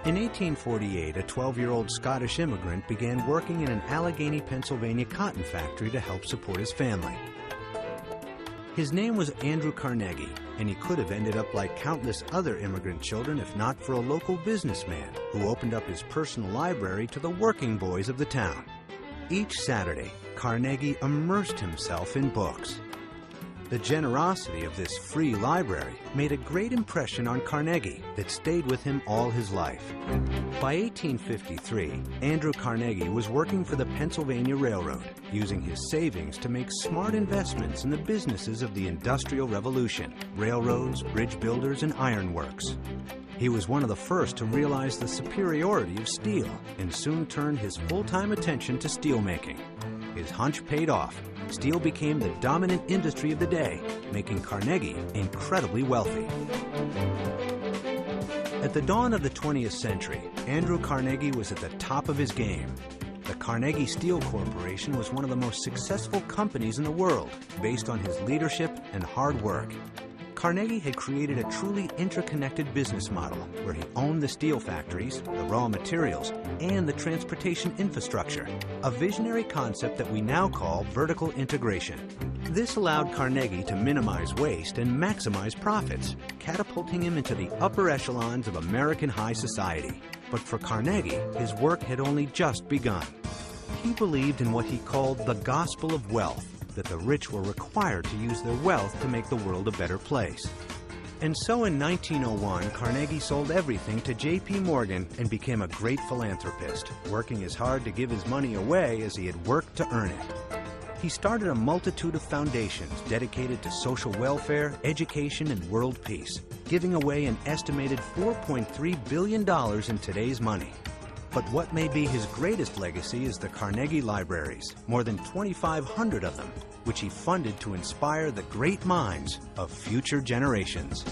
In 1848, a 12-year-old Scottish immigrant began working in an Allegheny, Pennsylvania cotton factory to help support his family. His name was Andrew Carnegie, and he could have ended up like countless other immigrant children if not for a local businessman who opened up his personal library to the working boys of the town. Each Saturday, Carnegie immersed himself in books. The generosity of this free library made a great impression on Carnegie that stayed with him all his life. By 1853, Andrew Carnegie was working for the Pennsylvania Railroad, using his savings to make smart investments in the businesses of the Industrial Revolution, railroads, bridge builders, and ironworks. He was one of the first to realize the superiority of steel and soon turned his full-time attention to steelmaking. His hunch paid off. Steel became the dominant industry of the day, making Carnegie incredibly wealthy. At the dawn of the 20th century, Andrew Carnegie was at the top of his game. The Carnegie Steel Corporation was one of the most successful companies in the world, based on his leadership and hard work. Carnegie had created a truly interconnected business model where he owned the steel factories, the raw materials, and the transportation infrastructure, a visionary concept that we now call vertical integration. This allowed Carnegie to minimize waste and maximize profits, catapulting him into the upper echelons of American high society. But for Carnegie, his work had only just begun. He believed in what he called the gospel of wealth, that the rich were required to use their wealth to make the world a better place. And so in 1901, Carnegie sold everything to J.P. Morgan and became a great philanthropist, working as hard to give his money away as he had worked to earn it. He started a multitude of foundations dedicated to social welfare, education, and world peace, giving away an estimated $4.3 billion in today's money. But what may be his greatest legacy is the Carnegie Libraries, more than 2,500 of them, which he funded to inspire the great minds of future generations.